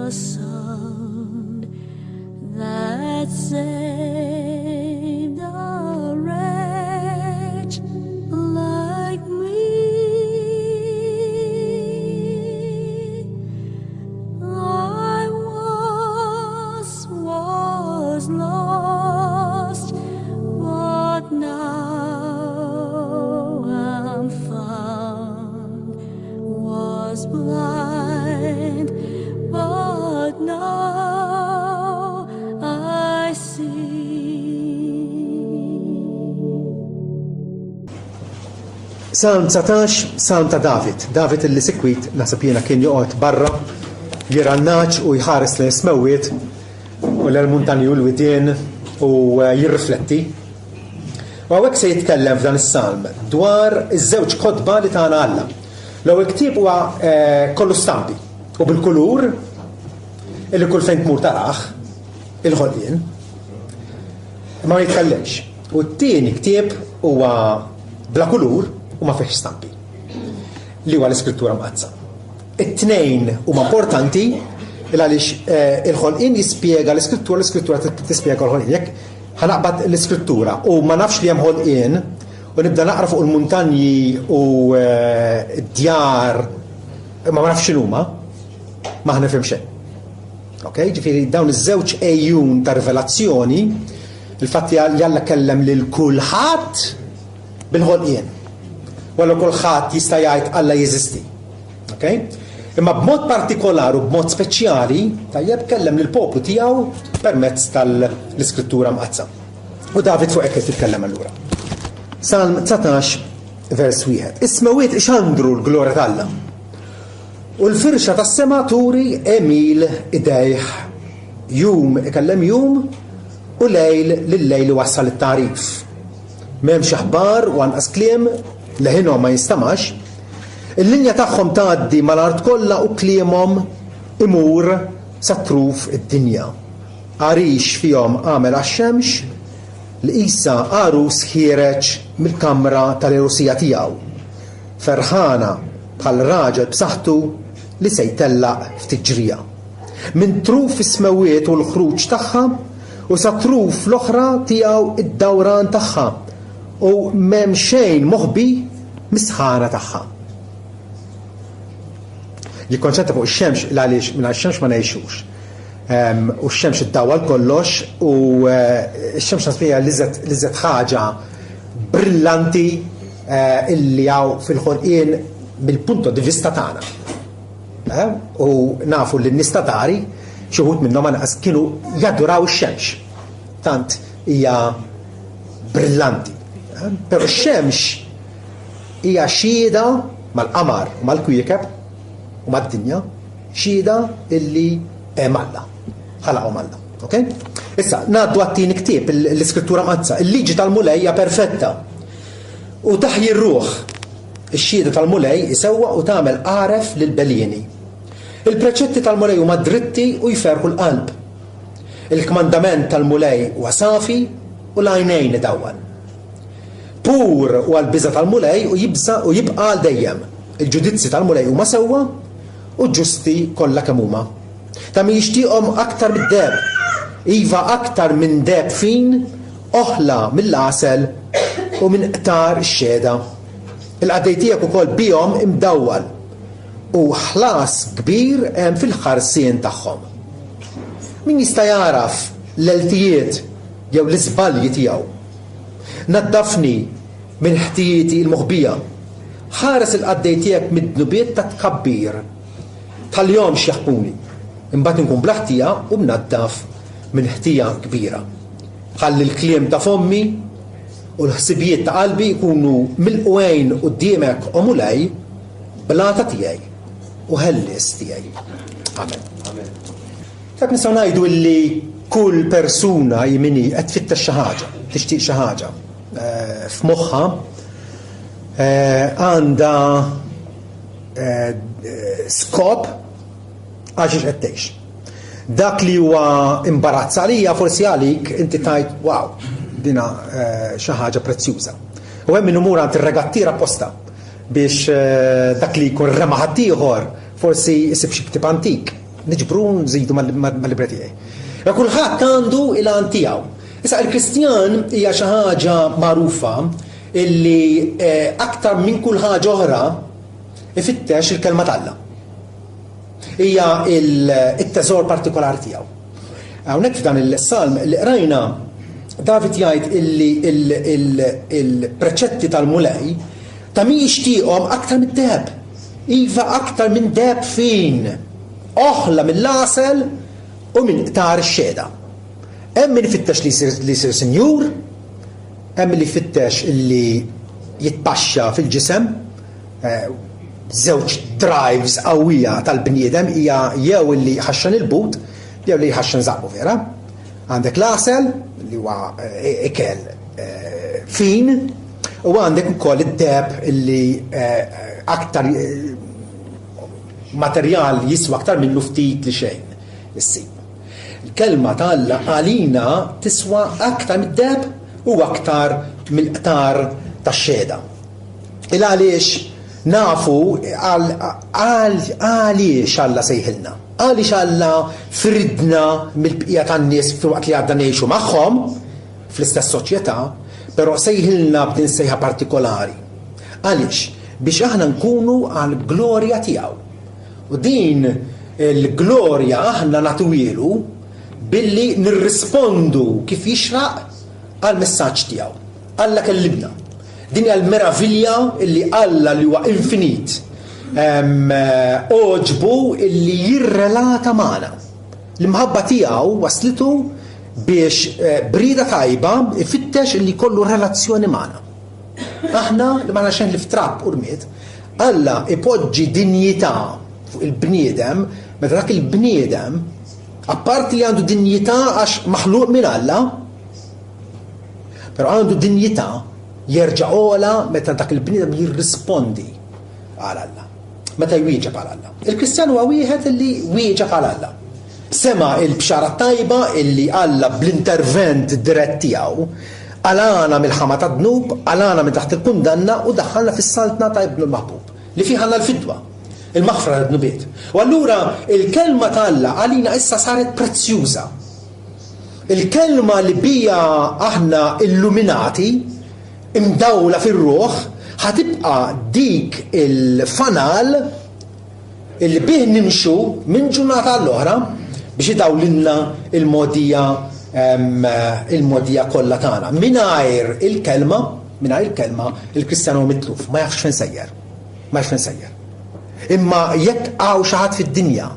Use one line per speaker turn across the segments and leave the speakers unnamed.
the sound that saved a wretch like me. I was lost, but now I'm found. Was blind, but now I see.
Salm 19, Salm ta' David. David illi sikwit nasab jiena kien joqgħod barra jirannaċ u jħares lejn smewwiet u l-muntanji u l-widien u jirrifletti. U hawnhekk se jitkellem f'dan is-salm dwar iż-żewġ kotba li tagħna Alla. L-ewwel ktieb huwa kollu stampi u bil-kulur illi kull fejn tmur taraħ il-ħolqien ma jitkellemx. U t-tieni ktieb huwa bla kulur u ma fihx stampi li huwa l-iskrittura mqazza. It-tnejn huma importanti għaliex il-ħolqien jispjega l-iskrittura tispjega l-ħolqien. Jekk ħanaqbad l-iskrittura u ma nafx li hemm ħolqien u nibda naqra fuq il-muntanji u d-djar ma nafx x'inhuma ma ħnifhem xejn. Okay? Ġifieri dawn iż-żewġ ejjun ta' rivelazzjoni il-fatt li Alla kellem lil kulħadd bil-ħolqien. Walla kulħadd jista' jgħid Alla jeżisti. Okay? Imma b'mod partikolari u b'mod speċjali tajjeb kellem lil poplu tiegħu permezz tal-iskrittura mqazza. U David fuq hekk titkellem allura. Salm 19 vers 1. Ismewiet ixandru l-glorja tal-Alla. U l-firxa tas-sema turi emil idejh. Jum ikellem jum u lejl lil-lejl wassal it-tarif. M'hemmx aħbar u anqas kliem leħinhom ma jinstamax. Il-linja tagħhom tgħaddi mal-art kollha u kliemhom imur sa truf id-dinja. Għarix fihom għamel għax-xemx li qisha għarus ħiereġ mill-kamra tal-erusija tiegħu. Ferħana bħal raġel b'saħħtu li se jtellaq ftit ġrija. Min truf is-smewwiet u l-ħruġ tagħha u sa truf l-oħra tiegħu id-dawran tagħha u m'hemm xejn moħbi mis-sħana tagħha. Jikkonċentra fuq ix-xemx għaliex minn għax-xemx ma ngħixux. U x-xemx iddawwal kollox u x-xemx nasbija li żed ħaġa brillanti illi hawn fil-ħolqien mill-punto di vista tagħna. U nafu li n-nistatari xi wħud minnhom anqas kienu jaduraw ix-xemx. Tant hija brillanti. Però x-xemx hija xhieda mal-qamar u mal-kwiekeb u mad-dinja xhieda illi hemm Alla. Ħalaqhom Alla. Okay? Issa, ngħaddu għat-tieni ktieb l-iskrittura mqazza. Il-liġi tal-mulej hija perfetta. U taħji r-ruħ. Ix-xhieda tal-mulej isewwa u tagħmel qaref lill-belieni. Il-preċetti tal-mulej huma dritti u jferħu l-qalb. Il-kmandament tal-mulej huwa safi u l-għajnejn idawwan. Pur u għal-biża tal-mulej u jibqa' għal dejjem. Il-ġudizzi tal-mulej huma sewwa u ġusti kollha kemm huma. Ta' min jixtieqhom aktar mid-deb. Iva aktar minn deb fin, oħla mill-għasel u minn qtar ix-xhieda. Il-qadej tiegħek ukoll bihom imdawwal u ħlas kbir hemm fil-ħarsien tagħhom. Min jista' jaraf l-eltijiet jew l-iżbalji tiegħu. Naddafni minn ħtijieti l-moħbija. Ħares il-qaddej tiegħek mid-dnubiet ta' tkabbir. Tal-jom x'jaħbuni. Imbagħad inkun blaħtija u mnaddaf minn ħtija kbira. Ħalli l-kliem ta' fommi u l-ħsibijiet ta' qalbi jkunu mill-qwejn quddiemek u mulej blata tiegħi u ħellis tiegħi. Amen. Amen. Dak nistgħu ngħidu li kull persuna jimini qed tfittex xi ħaġa, tixtieq xi ħaġa f'moħħha għandha skop għax qed tgħix. Dak li huwa imbarazz għalija forsi għalik inti tajt wow, dina xi ħaġa prezzjuża. U hemm min imur għand ir-regattira apposta biex dak li jkun rema ħadd ieħor forsi jsib xi ktieb antik niġbru nżidu mal-libra tiegħi. Kulħadd għandu il-għan tiegħu. Issa il-Kristjan hija xi ħaġa magħrufa illi aktar minn kull ħaġa oħra ifittex il-kelma tal-Alla. Hija il-teżor partikolari tiegħu. Hawnhekk f'dan il-salm li qrajna David jgħid illi il-preċetti tal-mulej ta' min jixtieqhom aktar mid-deheb. Iva aktar minn deheb fin. Oħla mill-għasel u minn qtar ix-xeda. Hemm min ifittex li jsir sinjur, hemm li jfittex li jitpaxxa fil-ġisem, żewġ drives qawwija tal-bniedem hija jew li jħaxxan il-but jew li jħaxxan żaqbu vera. Għandek l-għasel li huwa ikel fin u għandek ukoll id-deheb li aktar materjal jiswa aktar minnu ftit li xejn issib. Il-kelma tal-Alla għalina tiswa aktar mid-deheb u aktar mill-qtar tax-xeda. Għaliex nafu għaliex Alla sejħilna. Għaliex Alla fridna mill-bqija tan-nies waqt li għadna ngħixu magħhom fl-istess soċjetà, però sejħilna b'din sejħa partikolari. Għaliex biex aħna nkunu għall-glorja tiegħu. U din il-glorja aħna nagħtuwielu billi nirrispondu kif jixraq għall-messaġġ tiegħu. Alla kellimna. Din hija l-meravilja illi Alla li huwa infinit oġbu illi jirrelata magħna. L-imħabba tiegħu waslitu biex brida tajba ifittex illi jkollu relazzjoni magħna. Aħna li ma xejn li ftrapp urmiet, Alla ipoġġi dinjità fuq il-bniedem, meta dak il-bniedem apparti li għandu dinjità għax maħluq minn Alla, però għandu dinjità jerġa' ola meta dak il-bniedem jirrispondi għal Alla. Meta jwieġeb għal Alla. Il-Kristjan huwa wieħed li wieġeb għal Alla. Sema il-bxara tajba illi Alla bl-intervent dirett tiegħu għalana mill-ħama ta' dnub, għalana minn taħt il-kundanna u daħħalna fis-saltna ta' ibnu l-maħbub li fiħanna l-fidwa, il-maħfra l-dnubiet. U allura il-kelma ta' Alla għalina issa saret prezzjuża. Il-kelma li bija aħna illuminati, imdawla fir-ruħ, ħatibqa dik il-fanal illi bih nimxu minn ġurnata l-oħra biex idawlilna il-modija kollha tagħna. Mingħajr il-kelma il-Kristjan huwa mitluf, ma jafx fejn sejjer. Ma jafx fejn sejjer. Imma jekk hawn xi ħadd fid-dinja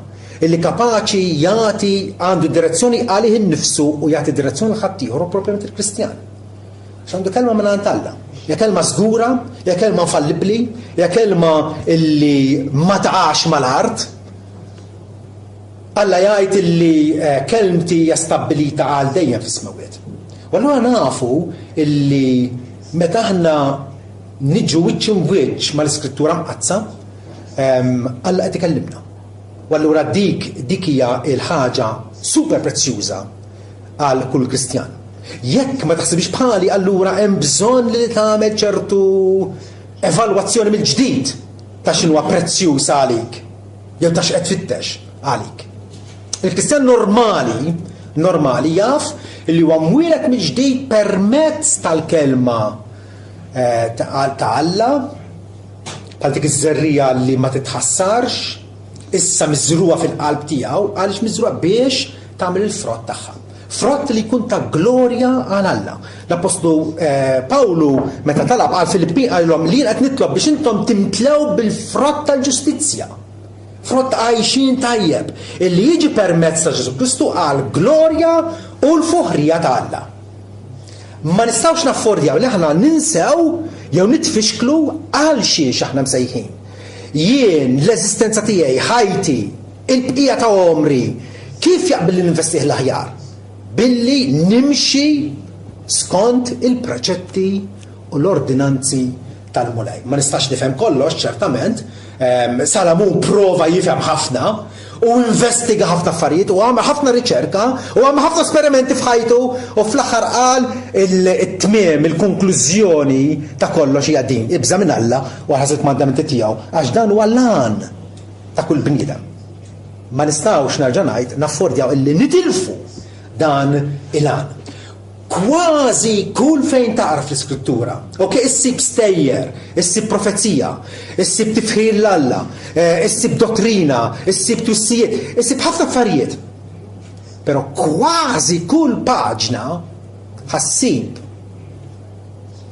illi kapaċi jagħti għandu direzzjoni għalih innifsu u jagħti direzzjoni l ħadd ieħor propjament il-Kristjan. X'għandu kelma minn Alla. Ja kelma żgura, ja kelma infallibbli, ja kelma illi ma taqax mal-art. Alla jgħid illi kelmti hija stabbilita għal dejjem fis-smawiet. U allura nafu illi meta aħna niġu wiċċ imwiċċ mal-Iskrittura mqazza, Alla qed ikellimna. U allura dik hija l-ħaġa super prezzjuża għal kull Kristjan. Jekk ma taħsibix bħali allura hemm bżonn li tagħmel ċertu evalwazzjoni mill-ġdid ta' x'inhuwa prezzjuż għalik jew ta' x'qed tfittex għalik. Il-Kristjan normali jaf li huwa mwieled mill-ġdid permezz tal-kelma ta' Alla bħal dik iż-żerrija li ma titħassarx, issa miżruha fil-qalb tiegħu għaliex miżruha biex tagħmel il-frott tagħha. Frott li jkun ta' glorja għal Alla. L-Apostlu Pawlu meta talab għal Filippin għalhom li qed nitlob biex intom timtlew bil-frott tal-ġustizzja. Frott għajxin tajjeb illi jiġi permezz ta' Ġesu Kristu għal glorja u l-fuħrija ta' Alla. Ma nistgħux naffordjaw li aħna ninsew jew nitfixklu għal xiex aħna msejħin. Jien l-eżistenza tiegħi, ħajti, il-bqija ta' omri, kif jaqbel li ninvestih l-aħjar? Billi nimxi skont il-preċetti u l-ordinanzi tal-mulej. Ma nistax nifhem kollox, ċertament, Salamun prova jifhem ħafna u investiga ħafna affarijiet u għamel ħafna riċerka u għamel ħafna esperimenti f'ħajtu u fl-aħħar qal it-tmiem, il-konklużjoni ta' kollox hija din. Ibża minn Alla u ħaseb mandamenti tiegħu għax dan huwa l-għan ta' kull bniedem. ma nistgħux nerġa' ngħid naffordjaw illi nitilfu dan il-għan. Kważi kull fejn taqra fl-iskrittura, issib stejjer, issib profezija, issib tifħir l-Alla, issib dottrina, issib tussijiet, issib ħafna affarijiet. Però kważi kull paġna ħassib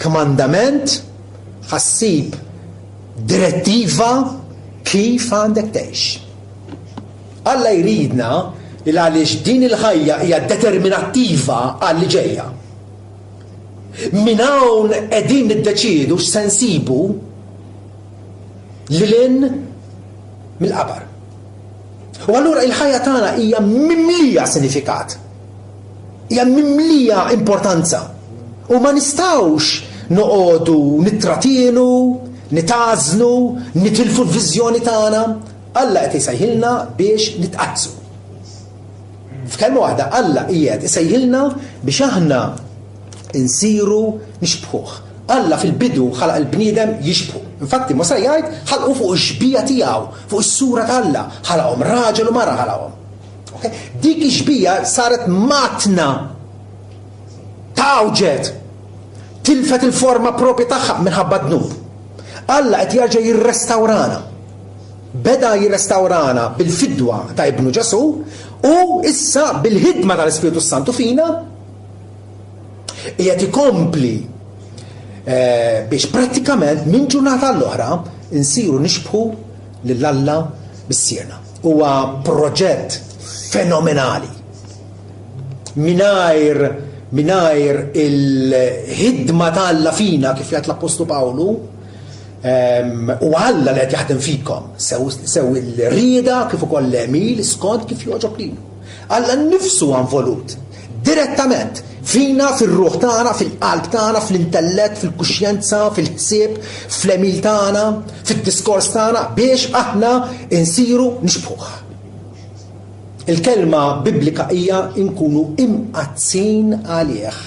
komandament, ħassib direttiva kif għandek tgħix. Alla jridna il għaliex din il-ħajja hija determinattiva għalli ġejja. Min hawn qegħdin niddeċiedu x'se nsibu lilin mill-qabar. U allura il-ħajja tagħna hija mimlija sinifikat. Hija mimlija importanza. U ma nistgħux noqogħdu nittratienu, nitażnu, nitilfu l-viżjoni tagħna. Alla qed isejħilna biex nitqazzu. F'kelma waħda, Alla qiegħed isejħilna biex aħna insiru nixbħuh. Alla fil-bidu ħalaq il-bniedem jixbħu. Infatti Mosè jgħid ħalqu fuq ix-xbija tiegħu, fuq is-sura ta' Alla, ħalaqhom raġel u mara ħalaqhom. Dik ix-xbija saret matna tawġet, tilfet il-forma propja tagħha minħabba dnub. Alla qed jerġa' jirrestawrana. Beda jirrestawrana bil-fidwa ta' Ibnu Ġesu u issa bil-ħidma tal-Ispiritu Santu fina qiegħed ikompli biex prattikament minn ġurnata l-oħra insiru nixbħu lill-Alla bis-sirna. Huwa proġett fenomenali. Mingħajr il-ħidma ta' Alla fina kif jgħid l-Apostlu Pawlu u Alla li qed jaħdem fikom sew il-rieda kif ukoll l-emil skont kif jogħġob lilu. Alla nnifsu involut direttament fina fir-ruħ tagħna, fil-qalb tagħna, fl-intellett, fil-kuxjenza, fil-ħsieb, fl-emil tagħna, fid-diskors tagħna biex aħna insiru nixbħuh. Il-kelma biblika hija nkunu imqazzin għalih,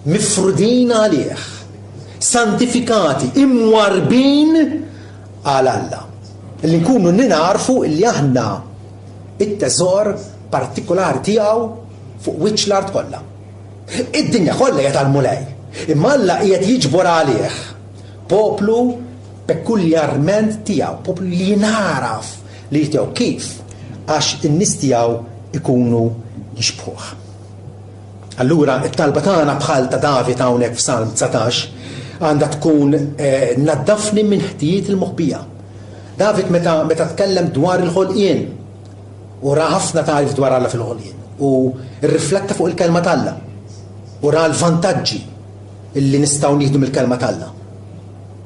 mifrudin għalih, santifikati, imwarbin għal Alla. Li nkunu ninarfu li aħna it-teżor partikolari tiegħu fuq wiċċ l-art kollha. Id-dinja kollha qiegħed għall-mulej. Imma Alla qiegħed jiġbor għalih poplu pekuljarment tiegħu, poplu li jinaraf li tiegħu kif għax in-nies tiegħu ikunu jixbħuh. Allura it-talba tagħna bħal ta' David hawnhekk f'Salm 19 għandha tkun naddafni minn ħtijiet il-moħbija. David meta tkellem dwar il-ħolqien u ra ħafna tarif dwar Alla fil-ħolqien u rrifletta fuq il-kelma t'Alla u ra l-vantaġġi illi nistgħu nieħdu mill-kelma t'Alla.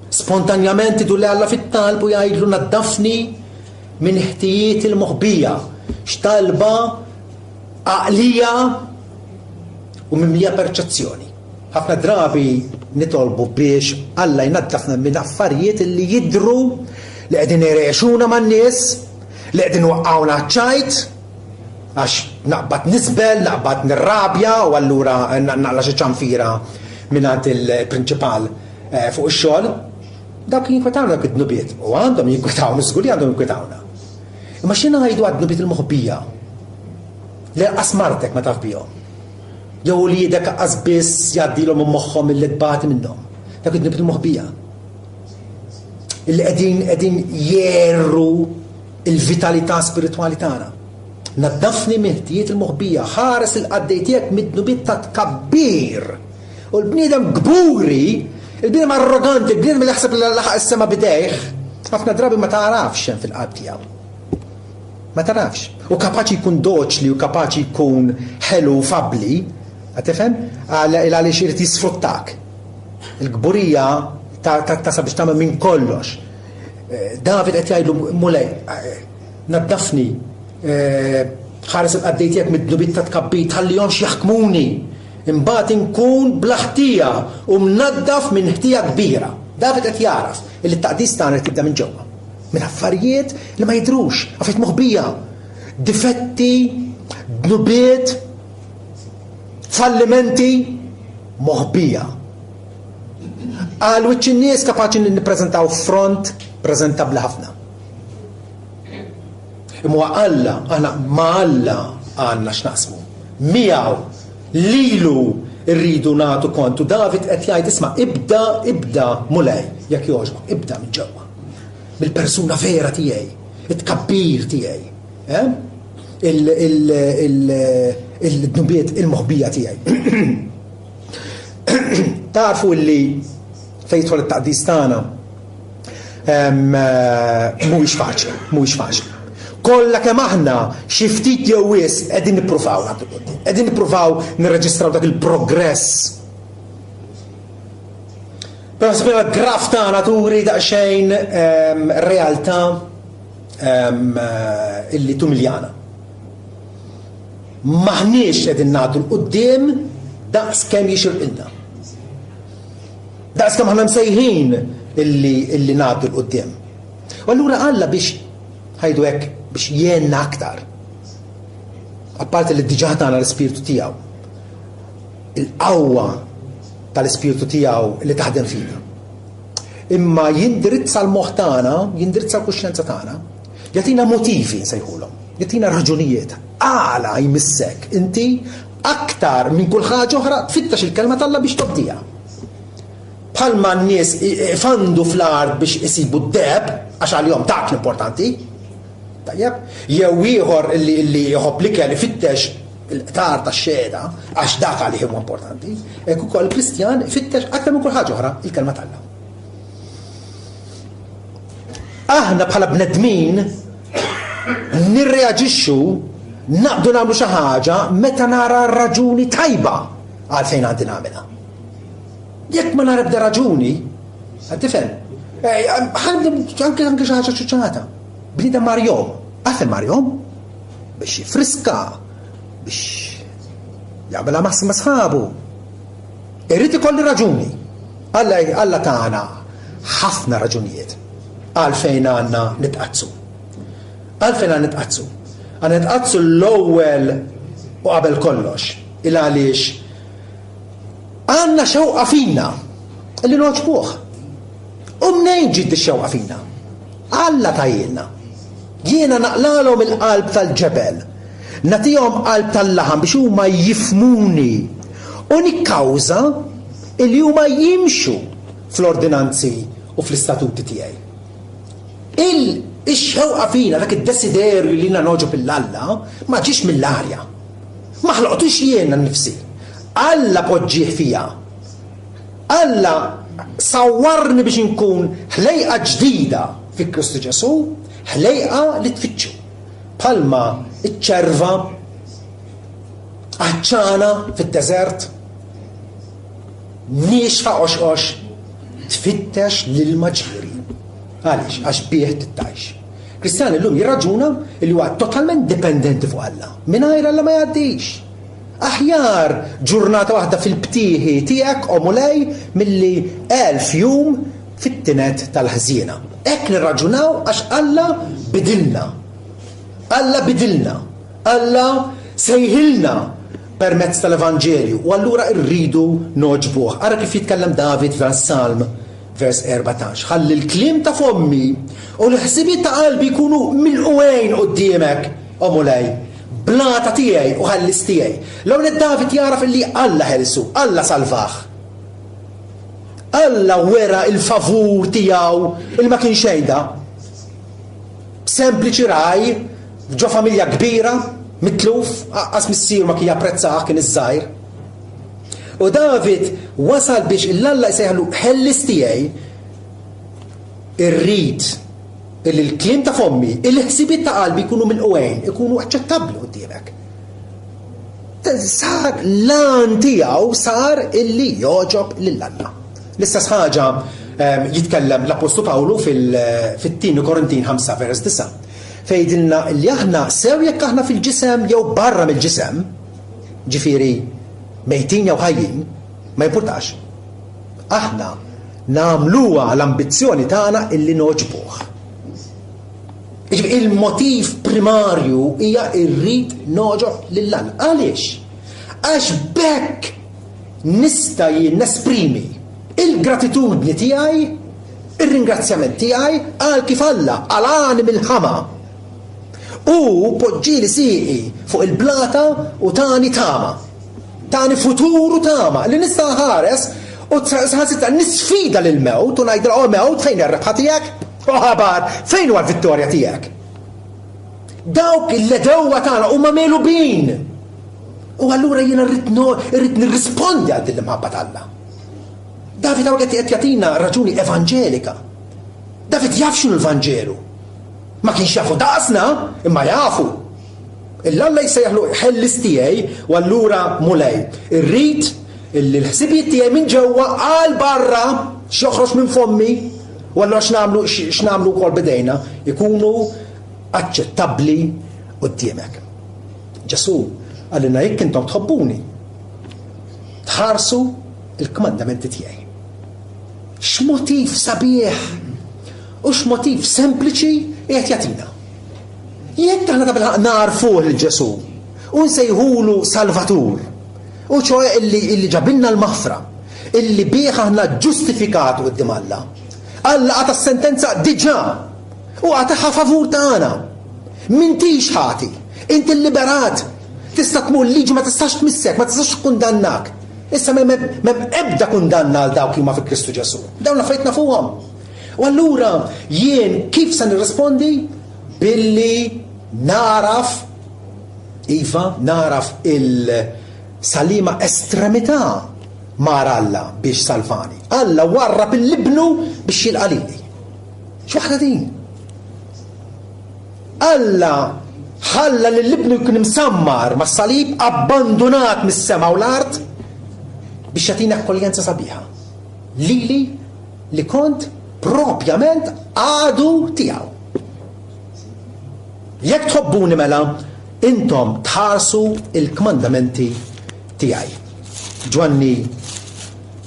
Spontanjament idu li Alla fit-talb u jgħidlu naddafni minn ħtijiet il-moħbija, x'talba għaqlija u mimlija perċezzjoni. Ħafna drabi nitolbu biex Alla jnaddafna minn affarijiet li jidru li qegħdin irexuna man-nies, li qegħdin waqqgħuna ċajt, għax naqbad nisbel, naqbad nirrabja u allura naqla xi ċanfira mingħand il-prinċipal fuq ix-xogħol. Dawk jinkwetawna dak id-dnubiet u għandhom jinkwetawna, żgur li għandhom jinkwetawna. Imma x'inhu ngħidu għad-dnubiet il-moħbija li qasmartek ma taf bihom. Jew li jidek biss jgħaddilhom minn moħħhom illi tbati minnhom. Dak id-dnubiet il-moħbija. Illi qegħdin jerru il-vitalità spiritwali tagħna. Naddafni minn ħtijiet il-moħbija, ħares il-qaddej tiegħek mid-dnubiet ta' tkabbir. U l-bniedem gburi, il-bniedem arroganti, il-bniedem li jaħseb li laħaq is-sema bidejh, ħafna drabi ma tarafx hemm fil-qalb tiegħu. Ma tarafx. U kapaċi jkun doċli u kapaċi jkun ħelu fabbli, għatifhem? Għaliex irid jisfruttak. Il-gburija ta' sabiex tagħmel minn kollox. David qed jgħidlu mulej, naddafni ħares il-qaddej tiegħek mid-dnubiet ta' tkabbir, tħallihomx jaħkmuni. Imbagħad inkun bl-ħtija u mnaddaf minn ħtija kbira. David qed jaraf li t-taqdis tagħna tibda minn ġewwa. Minn affarijiet li ma jidrux, affarijiet moħbija, difetti, dnubiet, fallimenti moħbija. Għal wiċċ in-nies kapaċi nippreżentaw front preżentabbli ħafna. Imma Alla, aħna ma' Alla għandna x'naqsmu. Miegħu lilu rridu nagħtu kontu. David qed jgħid isma' ibda mulej jekk jogħġbok, ibda minn ġewwa. Bil-persuna vera tiegħi, it-tkabbir tiegħi. Il-dnubiet il-moħbija tiegħi. Tarfu li fejtħol it-taqdis tagħna mhuwiex faċli. Kollha kemm aħna xi ftit jew wis qegħdin nippruvaw nagħtu quddiem, qegħdin nippruvaw nirreġistraw dak il-progress. Però spera l-graf tagħna turi daqsxejn realtà illi tumiljana. Maħniex qegħdin nagħtu l-quddiem daqskemm jixirqilna. Daqskemm aħna msejħin illi nagħtu l-quddiem. U allura Alla biex ħajdu hekk biex jenna aktar. Apparti li diġà tagħna l-ispirtu tiegħu. Il-qawwa tal-ispirtu tiegħu li taħdem fina. Imma jindirizza l-moħħ tagħna, jindirizza l-kuxjenza tagħna, jagħtina motivi nsejħulhom, jagħtina raġunijiet. Għala jmissek inti aktar minn kull ħaġa oħra tfittax il-kelma tal-Alla biex tobdija. Bħalma n-nies fandu fl-art biex isibu d-deb għax għalihom dak l-importanti. Tajjeb, jew ieħor li jħobb l-ikel ifittex il-qtar tax-xhieda għax dak għalih huwa importanti, hekk ukoll Kristjan ifittex aktar minn kull ħaġa oħra il-kelma tal-Alla. Aħna bħala bnedmin nirreaġixxu naqdu nagħmlu xi ħaġa meta nara raġuni tajba għalfejn għandi nagħmilha. Jekk ma nara bda raġuni, għad tifhem, anke xi ħaġa ċuċċata. Bnida Marjom, għafem Marjom, biex jifriska, biex jagħmilha massima sħabu. Irrid ikolli raġuni. Alla tagħna ħafna raġunijiet għalfejn għandna nitqazzu. Għalfejn għandna nitqazzu. Għandna nitqazzu l-ewwel u qabel kollox. Il għaliex għandna xewqa fina li noġbuh. U mnejn ġiet ix-xewqa fina? Alla tajjilna. Jiena naqlalhom il-qalb tal-ġebel, nagħtihom qalb tal-laħam biex huma jifmuni u nikkawża li huma jimxu fl-ordinanzi u fl-istatuti tiegħi. Ix-xewqa fina dak id-desiderju li noġob il-Alla ma ġiex mill-arja. Ma ħloqtux jiena nnifsi. Alla poġġih fija. Alla sawwarni biex inkun ħlejqa ġdida fi Kristu Ġesu, ħlejqa li tfittxu. Bħalma iċ-ċerva għaċċana fid-deżert nixfa qoxqox tfittex l-ilma ġieri. Għaliex għax bih tittajx. Kristjani llum jirraġuna li huwa totalment dipendenti fuq Alla. Mingħajr Alla ma jgħaddix. Aħjar ġurnata waħda fil-btieħi tiegħek u mulej milli 1000 jum fit-tinet tal-ħżiena. Hekk nirraġunaw għax Alla bidilna. Alla bidilna. Alla sejħilna permezz tal-Evanġelju u allura rridu noġbuh. Ara kif jitkellem David f'Salm vers 14. Ħalli l-kliem ta' fommi u l-ħsibiet ta' qalbi jkunu milquejn quddiemek u mulej. Blata tiegħi u ħallis tiegħi. L-ewwel David jaraf illi Alla ħelsu, Alla salvaħ. Alla wera il-favur tiegħu il ma kien xejda. Sempliċi raj, ġo familja kbira, mitluf, qas missier ma kien japprezzah kien iż-żgħir. U David wasal biex il-Alla jsejħlu ħellis tiegħi irrid il-kliem ta' fommi, il-ħsibiet ta' qalbi jkunu mill-qwejn, ikunu aċċettabbli quddiemek. Sar lan tiegħu sar illi joġob lill-Alla. L-istess ħaġa jitkellem l-Apostlu Pawlu fit-2 Korintin 5 vers 9. Fejdilna li aħna sew jekk aħna fil-ġisem jew barra mill-ġisem, ġifieri mejtin jew ħajjin, ma jimpurtax. Aħna nagħmluha l-ambizzjoni tagħna illi noġbuh. Il-motiv primarju hija rrid noġob lill-Alla. Għaliex? Għax bekk nista' jien nesprimi il-gratitudni tiegħi, ir-ringrazzjament tiegħi għal kif Alla għalani mill-ħama U poġġieli sieqi fuq il-blata u tani tama. Tani futuru tama li nista' ħares u ħassita nisfida lill-mewt u ngħidra mewt fejn ir-rebħa tiegħek? Ħabar, fejn huwa l-vittorja tiegħek? Dawk il-ledewwa tagħna huma melubin. U allura jiena rrid nirrispondi għal din l-imħabba tagħna. David hawn qed jagħtina raġuni evanġelika. David jaf x'inhu l-Vanġelu. Ma kienx jafu daqsna, imma jafu. Il-Alla jsejjaħlu ħellis tiegħi u allura mulej. Irrid illi l-ħsibijiet tiegħi minn ġewwa għal barra x'joħroġ minn fommi u allura x'nagħmlu wkoll bidejna ikunu aċċettabbli quddiemek. Ġesu għalina jekk intom tħobbuni tħarsu il-kmandamenti tiegħi. X'motiv sabiħ u x'motiv sempliċi qiegħed jagħtina. Jekk aħna tabel narfuh il-Ġesu u nsejħulu Salvatur u ċoe illi ġabilna l-maħfra illi bih aħna ġustifikatu quddiem Alla. Alla għata sentenza diġà u għataha favur tagħna. M'intix ħati, inti liberat. Tista' tmur liġi ma tistax tmissek, ma tistax kundannak. Issa m'hemm ebda kundanna għal dawk li huma fi Kristu Ġesu. Dawn affarijiet nafuhom. U allura jien kif se nirrispondi? Billi naraf il-salima estremità mar Alla biex salvani. Alla warrab il-libnu biex jilqalili. X'waħda din? Alla ħalla li l-libnu jkun imsammar ma' salib abbandonat mis-sema u l-art biex jagħtina akkoljenza sabiħa. Lili li kont propjament għadu tiegħu. Jekk tħobbuni mela, intom tħarsu il-kmandamenti tiegħi. Ġwanni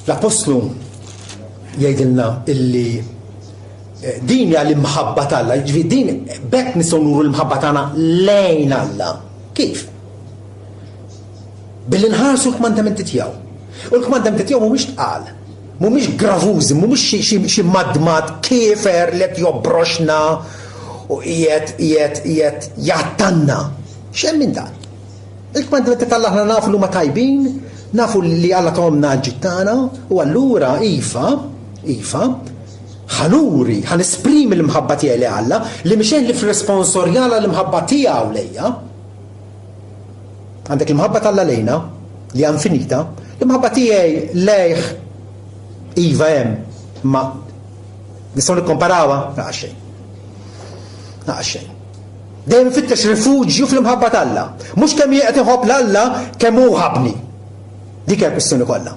l-Apostlu jgħidilna illi din hija l-imħabba tagħna, ġifieri din bekk nistgħu nuru l-imħabba tagħna lejn Alla. Kif? Billi nħarsu l-kmandamenti tiegħu. U l-kmandamenti tiegħu mhumiex tqal, mhumiex gravużi, mhumiex xi madmat kiefer li qed jobbroxna u qiegħed jattanna. X'hemm minn dan? Il-kmandamenti tal-Alla aħna nafu li huma tajbin, nafu li Alla tomna ġittana u allura iva ħanuri, ħanesprimi l-imħabba tiegħi li Alla li mixen li f'responsorjala l-imħabba tiegħu lejja. Għandek l-imħabba tal-Alla lejna li hija infinita, l-imħabba tiegħi lejh iva hemm ma nistgħu nikkomparawha naqas xejn. Dejjem ifittex rifuġju fl-imħabba tal-Alla. Mhux kemm jieqed inħobb l-Alla kemm hu ħabni. Dik hija l-kwistjoni kollha.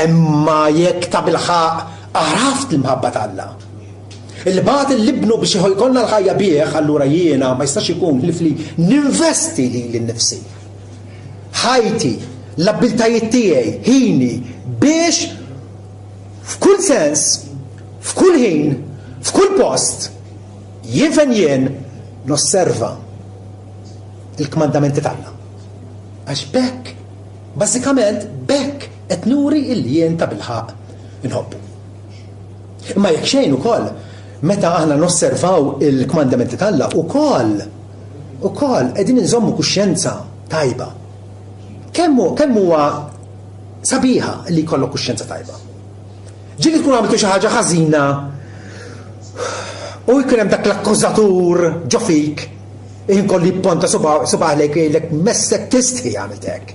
Imma jekk ta' bilħaq għaraft l-imħabba tal-Alla. Il-bagħad il-libnu biex jkollna l-ħajja bih, allura jiena ma jistax ikun li ninvesti li nnifsi. Ħajti, l-abbiltajiet tiegħi, ħini biex f'kull sens, f'kull ħin, f'kull post jien fejn jien nosserva il-kmandamenti tagħna. Għax bekk, bażikament bekk qed nuri illi jien ta' bilħaq inħobbu. Imma jekk xejn ukoll meta aħna nosservaw il-kmandamenti tagħna ukoll qegħdin inżommu kuxjenza tajba. Kemm huwa sabiħa li jkollok kuxjenza tajba. Ġieli tkun għamiltu xi ħaġa ħażina u jkun hemm dak l-akkużatur ġo fik, inkolli jipponta subaħ lejk jgħidlek messek tistħi għamilt hekk.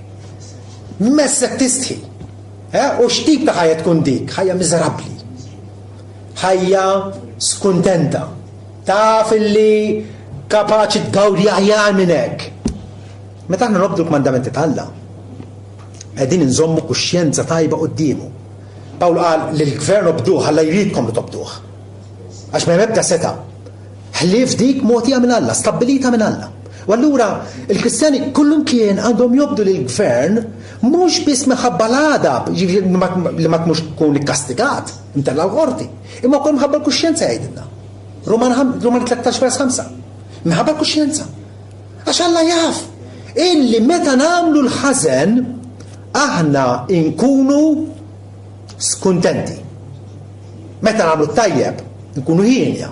Messek tistħi. U x'tip ta' ħajja tkun dik? Ħajja miżerabbli. Ħajja skuntenta. Taf illi kapaċi tgawdi aħjar minn hekk. Meta aħna nobdu l-kmandamenti tal-Alla, qegħdin inżommu kuxjenza tajba qudiemu. Pawl qal li l-gvern obduh ħalla jridkom li tobduh. Għax ma ebda seta. Ħlief dik mogħtija minn Alla, stabbilita minn Alla. U allura il-Kristjani kullum kien għandhom jobdu lill-gvern mhux biss minħabba l-għadab li ma tmux tkun ikkastigat imtella l-qorti, imma wkoll minħabba l-kuxjenza jgħidilna. Roman 13:5. Minħabba l-kuxjenza. Għax Alla jaf illi meta nagħmlu l-ħażen aħna nkunu skuntenti. Meta nagħmlu t-tajjeb nkunu ħienja,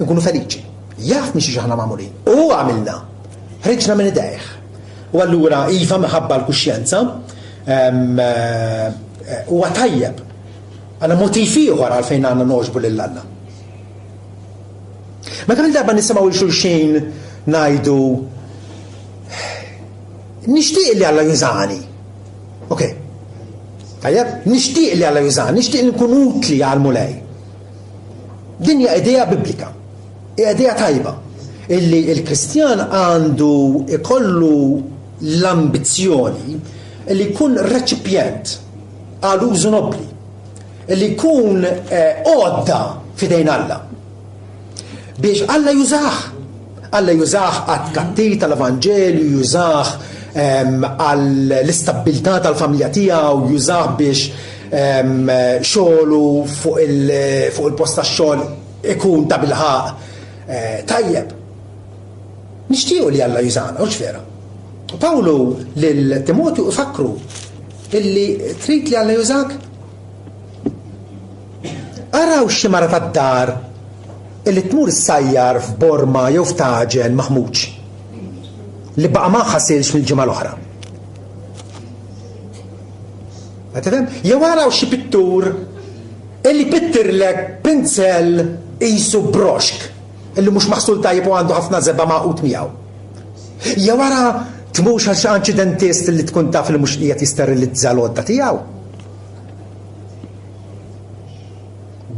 nkunu feliċi. Jaf miex aħna magħmulin. U għamilna. Ħriġna minn idejh. U allura iva minħabba l-kuxjenza huwa tajjeb. Għandna motiv ieħor għalfejn għandna noġbu lil Alla. Ma kemm il-darba nisimgħu il xulxin ngħidu nixtieq li Alla jużani. Okay. Tajjeb, nixtieq li Alla jużani, nixtieq li nkun utli għal mulej. Din hija idea biblika. Hija idea tajba. Illi il-Kristjan għandu ikollu l-ambizzjoni illi jkun reċipjent għal użu nobli. Illi jkun għodda fidejn Alla. Biex Alla jużah. Alla jużah għat-kattir tal-Evanġelju, jużah għall-istabilità tal-familja tiegħu, jużah biex xogħlu fuq il-post tax-xogħol ikun ta' bilħaq tajjeb. Nixtiequ li Alla jużana, u x'vera. Pawlu lil Timotju ifakru illi trid li Alla jużak. Araw xi mara tad-dar illi tmur issajjar f'Borma jew f'Taġen maħmuġ li baqa' ma ħasilx mill-ġimgħa l-oħra. Jew araw xi pittur illi pittirlek pinsel qisu broxk illi mhux maħsul tajjeb u għandu ħafna żebba maqut miegħu. Jew ara tmux għal xi anċidentist li tkun taf li mhux qiegħed jisterilizza l-għodda tiegħu.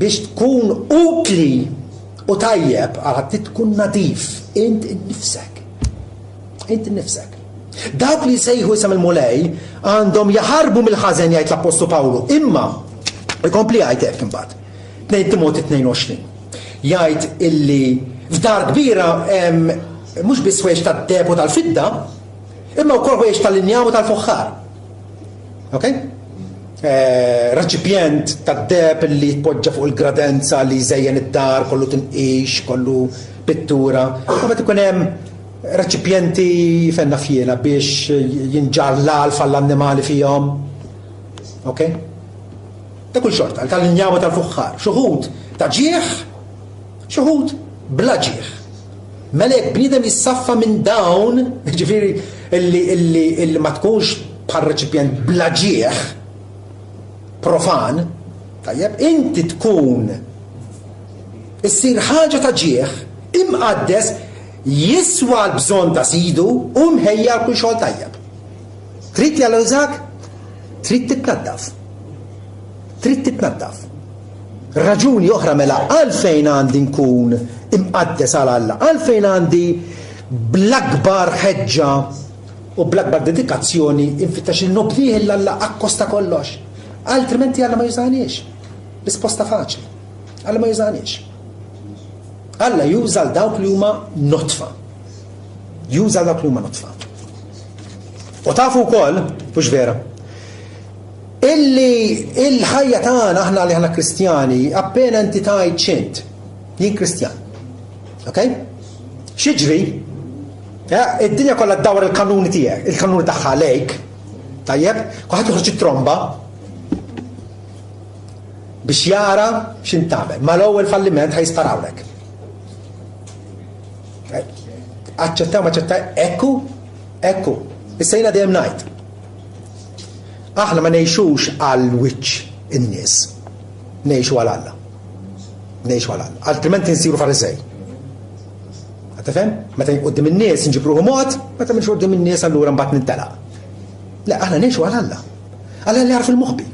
Biex tkun utli u tajjeb għal tkun nadif int innifsek. Int innifsek. Dawk li jsejħu isem il-mulej għandhom jaħarbu mill-ħażen jgħid l-Apostlu Pawlu. Imma ikompli jgħid hekk imbagħad. 2 Timotej 22. Jgħid illi f'dar kbira mhux biss ħwejjeġ tad-deb u tal-fidda, imma wkoll ħwejjeġ tal-injam u tal-fuħħar. Okay? Reċipjent tad-deb li jitpoġġa fuq il-gradenza li jżejjen id-dar, kollu tinqix, kollu pittura. Ma ikun hemm reċipjenti fenna fjena biex jinġar l-alf għall-annimali fihom. Ok? Ta' kull xorta, tal-injam u tal-fuħħar. Xuħud ta' ġieħ, xuħud bla ġieħ. Melek bniedem jissaffa minn dawn, ġifieri illi ma tkunx bħal reċipjent bla ġieħ profan, tajjeb, inti tkun issir ħaġa ta' ġieħ imqaddes jiswa l-bżonn ta' sidu u mħejja kull xogħol tajjeb. Trid li Alla jużak? Trid titnaddaf. Trid titnaddaf. Raġuni oħra mela għalfejn għandi nkun imqaddes għal Alla, għalfejn għandi bl-akbar ħeġġa u bl-akbar dedikazzjoni infittex il-noblih l-Alla akkosta kollox. Altrimenti Alla ma jużaniex. Risposta faċli. Alla ma jużaniex. Alla juża l-dawk li huma notfa. Juża dawk li huma notfa. U tafu wkoll, mhux vera, illi il-ħajja tagħna aħna li aħna Kristjani appena inti tgħid xint, jien Kristjan. Okay? Xiġri? Id-dinja kollha ddawar il-kanuni tiegħek, il-kanuni tagħha lejk, tajjeb, kulħadd joħroġ it-tromba biex jara x'int tagħmel. Ma l-ewwel falliment ħajstarawlek. Aċċettaw ma aċċettaw, ekku, issejna dejjem ngħid. Aħna ma ngħixux għal wiċċ in-nies. Ngħixu għal Alla. Ngħixu għal Alla. Altrimenti nsiru farisej. Tifhem? Meta qudiem in-nies nġibruhom mod, meta mhux qudiem in-nies allura mbagħad nintelaq. Le, aħna ngħixu għal Alla. Alla li jarfu l-moħbi.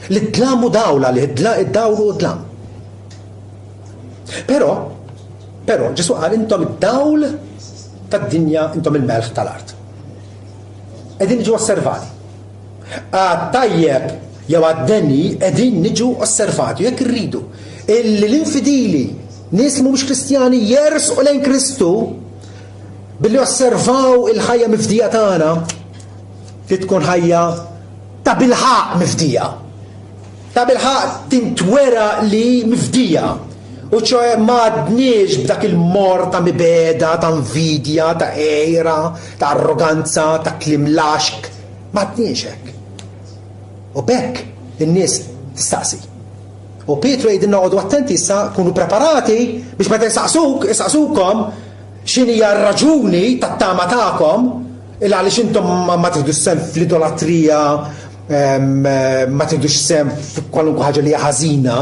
Li d-dlam u dawla, li d-dawlu u d-dlam. Però, Ġesu qal intom id-dawl tad-dinja, intom il-melħ tal-art. Qegħdin niġu osservati. Għat-tajjeb jew għad-denni qegħdin niġu osservati. Jekk irridu illi l-infidili nies li mhumiex Kristjani jersqu lejn Kristu billi osservaw il-ħajja mifdija tagħna li tkun ħajja ta' bilħaq mifdija. Ta' bilħaq tintwera li mifdija. U ċoħe m'għadniex b'dak il-mor ta' mibeda, ta' invidja, ta' ejra, ta' arroganza, ta' klim laxk. M'għadniex hekk. U bekk in-nies tistaqsi. U Pietru jgħidilna għodu attenti issa, kunu preparati biex meta jisaqsukom x'inhija r-raġuni tat-tama tagħkom il għaliex intom ma tieħdux sem fl-idolatrija, ma tieħdux sem f'kwalunkwe ħaġa li hija ħażina.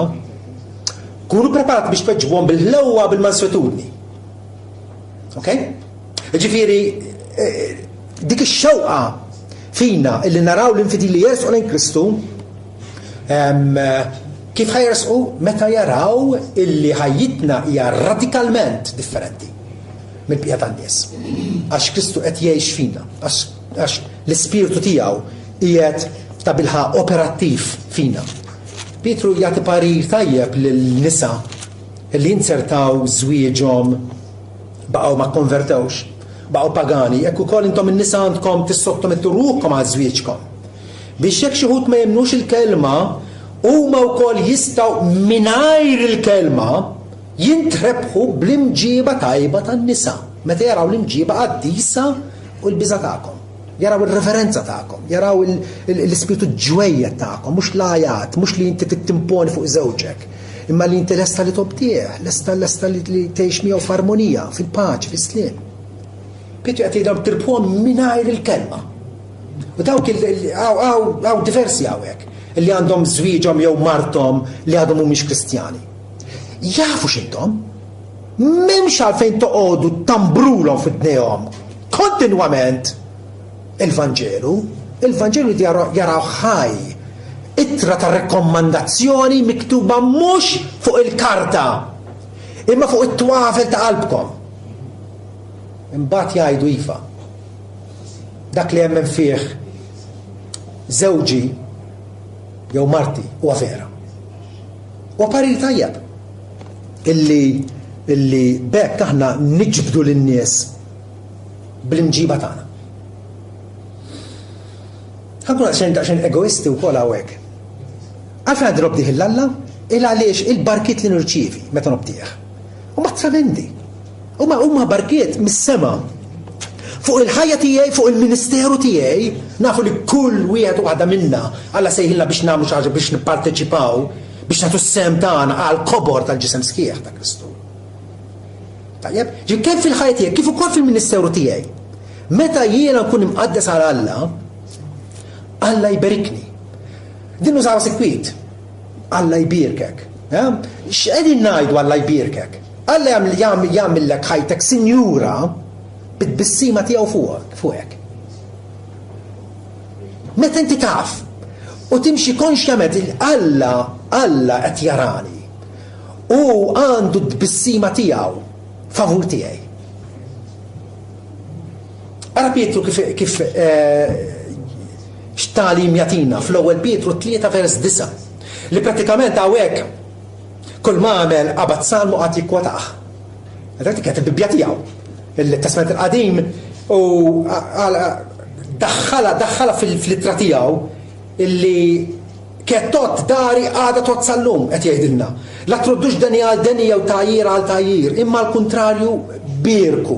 Kunu preparati biex tweġġbuhom bil-ħlewwa bil-manswetudni. Okay? Ġifieri dik ix-xewqa fina illi naraw l-infidili jersqu lejn Kristu, kif ħajjersqu meta jaraw illi ħajjitna hija radikalment differenti mill-bqija tan-nies. Għax Kristu qed jgħix fina, għax l-ispirtu tiegħu qiegħed ta' bilħaq operattiv fina. Pietru jagħti parir tajjeb lin-nisa li insertaw żwieġhom baqgħu ma konvertewx, baqgħu pagani, hekk ukoll intom in-nisa għandkom tissottomettu ruhkom għal żwieġkom. Biex jekk xi ħud ma jemnux il-kelma, huma wkoll jistgħu mingħajr il-kelma jintrebħu bl-imġiba tajba tan-nisa. Meta jaraw l-imġiba qaddisa u l-biża' tagħkom. Jaraw ir-referenza tagħkom, jaraw l-ispirtu ġwejjed tagħkom, mhux l-ajat, mhux li inti timponi fuq żewġek, imma li inti lesta li tobtieħ, lesta li tgħix miegħu f'armonija, fil-paċi, fis-sliem. Pietru qed jgħidhom tirbħuhom mingħajr il-kelma. U dawk hawn diversi hawnhekk li għandhom żwieġhom jew marthom li għadhom mhumiex Kristjani. Jafu x'intom? M'hemmx għalfejn toqgħodu tambrulhom fid-dnejhom kontinwament il-Vanġelu jaraw ħaj ittra ta' rekomandazzjoni miktuba mhux fuq il-karta imma fuq it-twafel ta' qalbkom. Imbagħad jgħidu iva dak li hemm fih żewġi jew marti huwa vera. U parir tajjeb illi bekk aħna niġbdu lin-nies bl-imġiba tagħna. Ħankun għaxen egoisti wkoll hawnhekk. Għalfejn għandi nobdih il-Alla għaliex il-barkiet li nirċievi meta nobdih. Huma travendi. Huma barkiet mis-sema. Fuq il-ħajja tiegħi, fuq il-ministeru tiegħi, nafu li kull wieħed waħda minna Alla sejħilna biex nagħmlu xi ħaġa biex nipparteċipaw biex nagħtu s-sem tagħna għal kobor tal-ġisem sħiħ ta' Kristu. Tajjeb, kemm fil-ħajja tiegħi, kif ukoll fil-ministeru tiegħi. Meta jiena nkun imqaddes għal Alla jberikni. Din nużaw sikwit. Alla jbirkek. X'qegħdin ngħidu Alla jbirkek? Alla jagħmilek ħajtek sinjura bit-bissima tiegħu fuqek. Meta inti taf u timxi konxjament Alla qed jarani u għandu d-bissima tiegħu favur tiegħi. Ara Pietru kif x'talim jatina fl-ewwel Pietru 3:9 li prattikament hawnhekk kull ma għamel qabad salmu qatt jikkwatah. Dak kien il-Bibbja tiegħu. Il-Testament il-Qadim u daħħala fil-ittra tiegħu illi kettot dari għada tot sallum qed jgħidilna. La troddux deni għal deni jew tajjir għal tajjir, imma l-kuntrarju birku.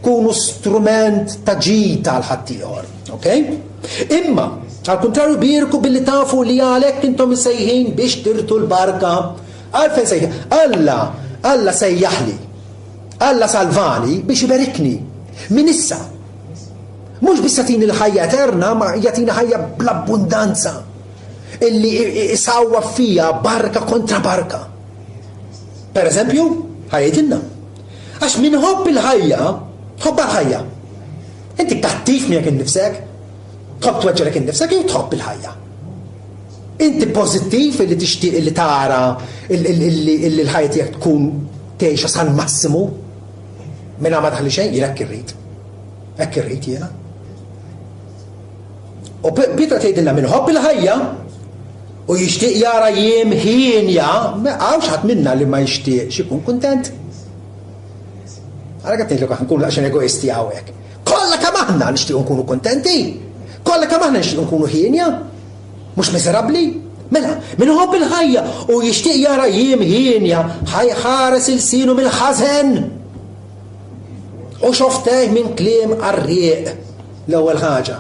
Kunu strument ta' ġita għal ħaddieħor. Okay? Imma għal-kuntrarju birku billi tafu li għalek intom sejħin biex tirtu l-barka. Għalfejn sejħin? Alla sejjaħli. Alla salvani biex iberikni. Min issa. Mux biss jatini l-ħajja eterna, ma jatina ħajja bl-abbundanza. Illi isawwa fija barka kontra barka. Per eżempju, ħajjetinna. Għax minħobb il-ħajja, tħobba l-ħajja. Inti kattif miegħek innifsek, tħobb tweġġelek innifsek jew tħobb il-ħajja. Inti pożittiv illi tixtieq illi tara illi l-ħajja tiegħek tkun tgħixha sal-massimu minn ma daħli xejn jien hekk irrid jiena. U Pietru tgħidilna minħobb il-ħajja u jixtieq jara jiem ħinja, għawx ħadd minna li ma jixtieqx ikun kuntent. Għara għattin l-għu nkunu laqxen egoisti għawek. Kolla kam aħna nixtiequ nkunu kontenti. Kolla kam aħna nixtiequ nkunu ħinja. Mux miserabli. Mela, minħobb il-ħajja u jixtieq jara jiem ħinja ħajħares il-sinu mill-ħażen. U xofteh minn kliem għarrieq l-ewwel ħaġa.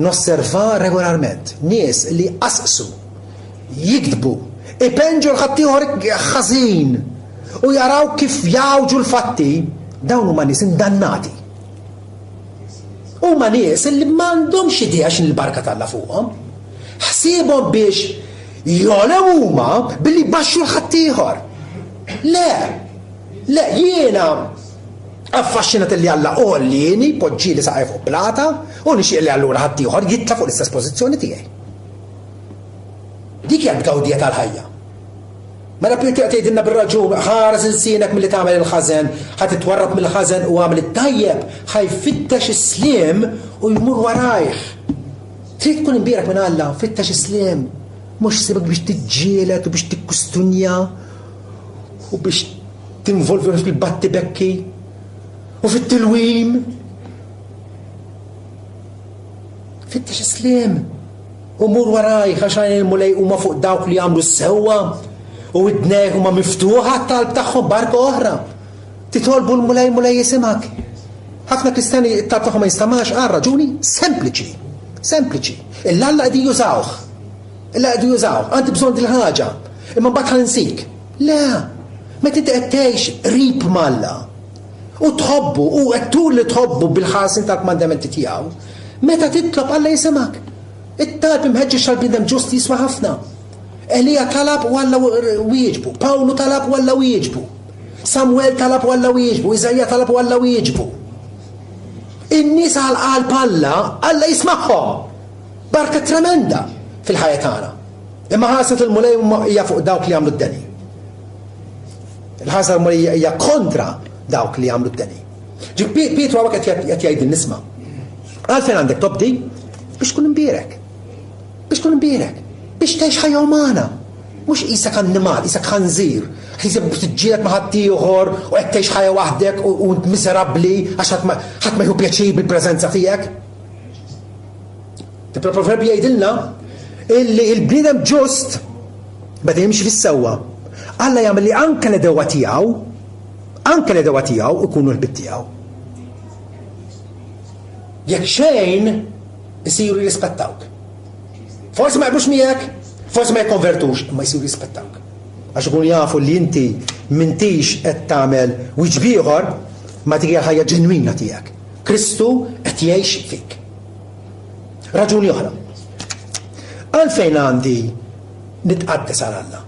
Nosserva regolarment nies li qasqsu, jikdbu, ipenġu l-ħaddieħor ħażin u jaraw kif jawġu l-fatti, dawn huma nies indannati. Huma nies li m'għandhomx idea x'in il-barka talla fuqhom. Ħsiebhom biex jolew huma billi jbaxxu l-ħaddieħor. Le, jiena affaxxinat li Alla qollini, poġġieli saqaj fuq plata u nixtieq li allura ħaddieħor jitla' fuq l-istess pożizzjoni tiegħi. Dik hija l-gawdija tal-ħajja. Mela Pietru qed jgħidilna bir-raġun ħares insienek milli tagħmel il-ħażen, ħadd titwarrab mill-ħażen u għamel it-tajjeb, ħajfittex is-sliem u jmur warajh. Trid tkun imbierek minn Alla, fittex is-sliem, mhux sibek biex tiġġieled u biex tikkustunja u biex tinvolvi fil-batti bekki u fit-tilwim. Fittex is-sliem u mur warajh għax il-mulej huma fuq dawk li jagħmlu s-sewwa u id-dnej huma miftuħa talb tagħhom barka oħra. Titolbu l-mulej jisimak. Ħafna Kristjani it-talb tagħhom ma jistamax għal raġuni sempliċi. Alla qegħdin jużawh. Għandi bżonn din ħaġa. Imma mbagħad ħansik. Le, meta inti qed tgħix qrib mal-Alla u tħobbu u qed tur li tħobbu bil-ħarsin tal-kmandamenti tiegħu, meta titlob Alla jisimak. It-talb imħeġġeġ tal-bniedem ġust jiswa ħafna. Elija talab u Alla wieġbu, Pawlu talab u Alla wieġbu, Samuel talab u Alla wieġbu, Iżajja talab u Alla wieġbu. In-nies għal-qalb Alla jismagħhom. Barka tremenda fil-ħajja tagħna. Imma ħasret il-mulej hija fuq dawk li jagħmlu d-deni. Il-ħasra l-mulej hija kontra dawk li jagħmlu d-deni. Pietru hawnhekk qed jgħid nisma'. Għalfejn għandek tobdi biex tkun imbierek. Biex tgħix ħajja umana. Mhux qisek annimal, qisek ħanżir. Ħiseb tiġġieled ma' ħadd ieħor u qed tgħix ħajja waħdek u miserabbli għax ħadd ma jħu pjaċir bil-preżenza tiegħek. Il-proverbi jgħidilna illi l-bniedem ġust beda jimxi fis-sewwa. Alla jagħmel li anke l-edewa tiegħu ikunu l-bit tiegħu. Jekk xejn isiru jirrispettawk. Forsi ma jqbrux miegħek, forsi ma jikkonvertux, imma jsiru jirrispettawk. Għax ikunu jafu li inti m'intix qed tagħmel wiġb ieħor ma dik hija ħajja ġenwina tiegħek. Kristu qed jgħix fik. Raġuni oħra. Għalfejn għandi nitqaddes għal Alla?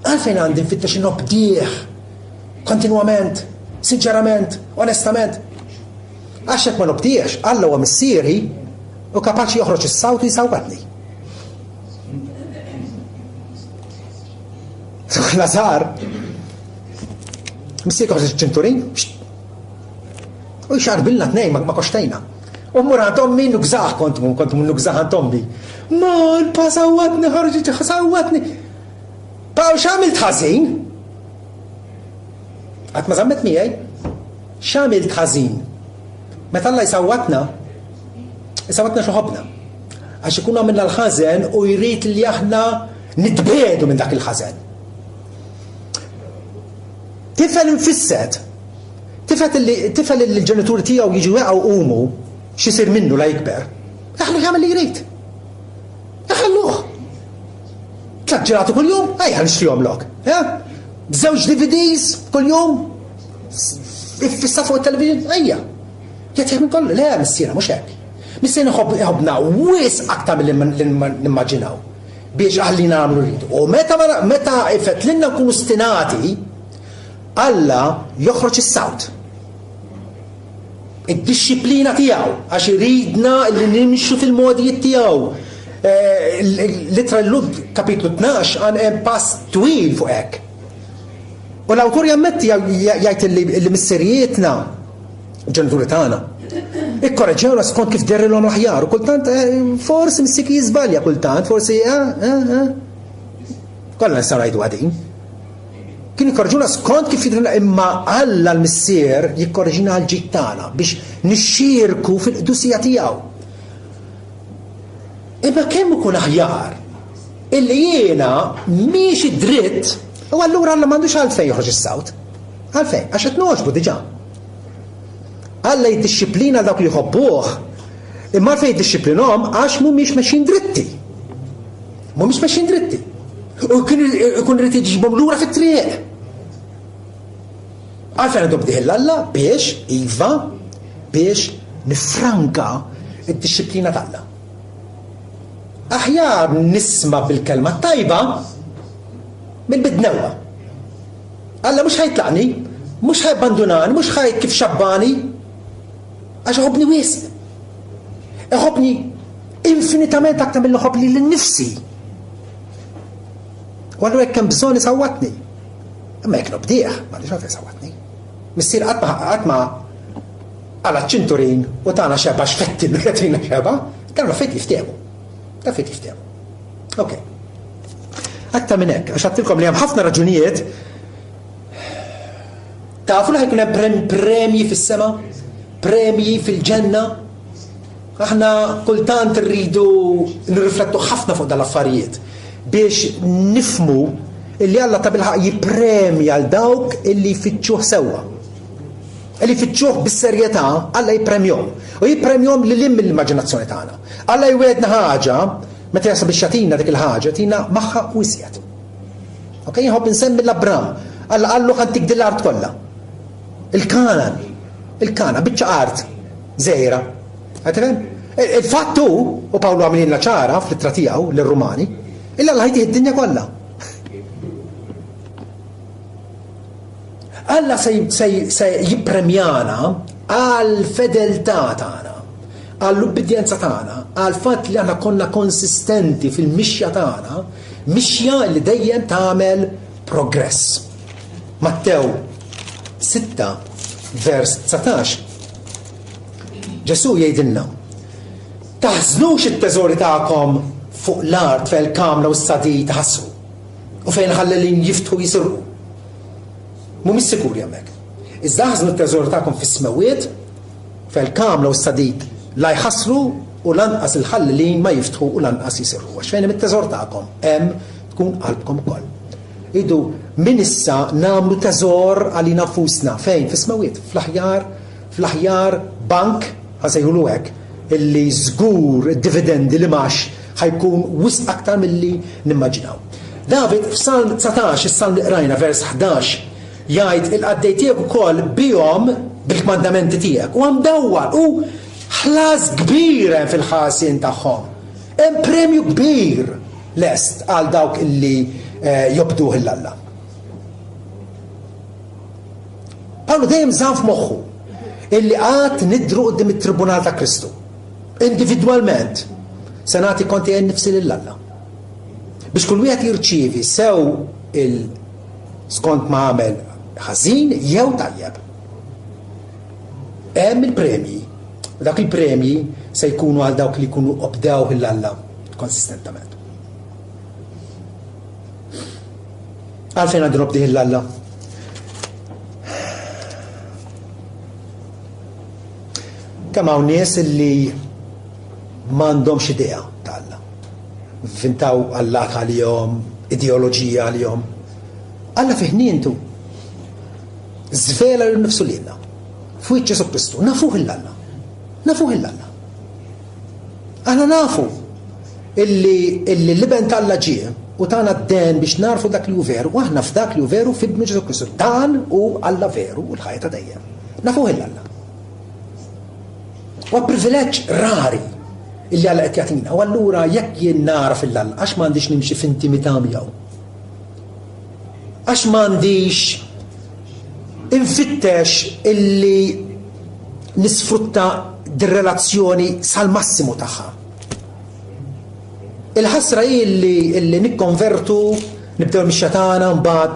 Għalfejn għandi nfittex nobdieħ kontinwament, sinċerament, onestament? Għax hekk ma nobdiex, Alla huwa missieri u kapaċi joħroġ is-sawt u jsawwatni. Lazar, missier koħġ ċinturin, u jxarbilna t-nej ma koxtajna. U murħan tommi nukżaħ kontum nukżaħan tommi. Ma l-pa sawatni ħarġi sawatni. Pa xamilt ħazin? Għat ma zammet miħaj? Xamilt ħazin? Meta Alla jsawatna xoħobna. Għax ikun għamilna l-ħazen u jrid li aħna nitbedu minn dak il-ħazen. Tifel infisset. Tifel li l-ġenituri tiegħu jiġu jaqgħu qumu x'isir minnu la jikber. Aħna jagħmel li jrid. Aħalluh. Tlatt ġiratu kuljum, ejja nixtrihom lok. B'żewġ DVDs kuljum. Iffissa fuq it-televiżjon, ejja. Jagħtih minn kollu, le missiera mhux hekk. Missiera iħobbna wis aktar milli nimmaġinaw biex aħlina nagħmlu rridu. U meta ifetlilna nkunu stinati, Alla joħroġ is-sawt. Id-disciplina tiegħu għax iridna li nimxu fil-modijiet tiegħu. Litra l-Lud kapitlu 12 għan hemm pass twil fuq hekk. U l-awtur jammetti jgħid li misserietna ġenituri tagħna ikkoreġġewna skont kif derrilhom l-aħjar u kultant forsi missiki jiżbalja kultant, forsi kollha nistgħu ngħidu għadin. Kien jikkorġuna skont kif jidrilna imma Alla l-missier jikkorġina l-ġid tagħna biex nixxierku fil-qdusija tiegħu. Imma kemm ikun aħjar illi jiena mhix dritt u allura Alla m'għandux għalfejn joħroġ is-sawt. Għalfejn, għax qed noġbu diġà. Alla jiddixxiplina dawk li jħobbuh imma fejn jiddixxiplinhom għax mhumiex mexjin dritti. Mhumiex mexjin dritti. U kun rrid iġibhom lura fit-triq. Għalfejn għandhom bdiħ l-Alla biex nifranka id-disciplina tal-Alla. Aħjar nisma bil-kelma tajba mill-bidnewwa. Alla mhux ħajtlaqni, mhux ħajabbandunani, mhux ħaj kif xabbani, għax iħobbni wisq. Iħobbni infinitament aktar mill iħobbni lin-nifsi. U għallu hekk hemm bżonn isawwatni. Imma jekk nobdieħ, m'għandix għalfejn isawwatni. Missier qatt ma għala ċinturin u tagħna xeba xfetti l-katrina xeba, kellna fejt jiftehmu. Ta' fejt jiftehmu. Ok. Aktar minn hekk, għax għattilkom li hemm ħafna raġunijiet. Tafu li ħajkun hemm premji fis-sema, premji fil-ġenna. Aħna kultant rridu nirriflettu ħafna fuq dal-affarijiet biex nifmu illi Alla ta' bilħaq jippremja għal dawk illi jfittxuh sewwa. Illi jfittxuh bis-serjetà, Alla jippremjhom. U jippremjhom lil hemm mill-immaġinazzjoni tagħna. Alla jwedna ħaġa, meta jasab biex jatina dik il-ħaġa, tina magħha wisjed. Ok, jħobb insemmi l-Abram. Alla qallu ħantik dil-art kollha. Il-Kana, biċċa art żejra. Għatifem? Il-fattu, u Pawlu għamilin ċara fl-ittra tiegħu lir-Rumani, illa Alla ħajtih id-dinja kollha. Alla se jippremjana għal fedeltà tagħna, għall-ubbidjenza tagħna, għal fatt li aħna konna konsistenti fil-mixja tagħna, mixja li dejjem tagħmel progress. Mattew 6 vers 19. Ġesu jgħidilna: taħżnux it-teżori tagħkom fuq l-art fejn il-kamra u s-sadi taħassu u fejn ħallelin jiftħu jisirqu. Mhumiex sikuri hemmhekk. Iżda ħażnu t-teżori tagħkom fis-smawiet fejn il-kamra u s-sadid la jħassru u lanqas il-ħallelin ma jiftħu u lanqas jisirqu. Għax fejn hemm it-teżor tagħkom hemm tkun qalbkom ukoll. Idu min issa nagħmlu teżor għalina nfusna fejn fis-smawiet fl-aħjar bank ħasejħulu hekk illi żgur id-dividendi li max ħajkun wisq aktar milli nimmaġinaw. David f'Salm 19, is-Salm li qrajna vers 11, jgħid il-qaddej tiegħek ukoll bihom bil-kmandamenti tiegħek u hemm dawwar u ħlas kbir hemm fil-ħasien tagħhom. Hemm premju kbir lest għal dawk illi jobduh il-Alla. Pawlu dejjem żamm f'moħħu illi qatt nidru quddiem it-Tribunal ta' Kristu. Individwalment se nagħti konti nnifsi lill-Alla. Biex kull wieħed jirċievi sew skont ma għamel ħażin jew tajjeb. Hemm il-premji. U dak il-premji se jkunu għal dawk li jkunu obdew il-Alla konsistentament. Għalfejn għandu nobdih il-Alla? Kemm hawn nies li m'għandhomx idea ta' Alla. Vintaw Alla għalihom, ideoloġija għalihom. Alla fih nientu. Żvela l-nifsu lilna. Fuq Ġesu Kristu, nafuh il-Alla. Nafuh il-Alla. Aħna nafu illi l-liben tal-Alla ġie u tagħna d-den biex narfu dak li hu veru, u aħna f'dak li hu veru f'ibnu Ġesu Kristu. Dan u Alla veru u l-ħajja ta' dejjem. Nafuh il-Alla. U privileġġ rari illi Alla qed jagħtina. U allura jekk jien nara fil-Alla għax m'għandix nimxi f'intimità miegħu. Għax m'għandix infittex illi nisfrutta dir-relazzjoni sal-massimu tagħha. Il-ħasra hi illi nikkonvertu, nibdew mix-xatana mbagħad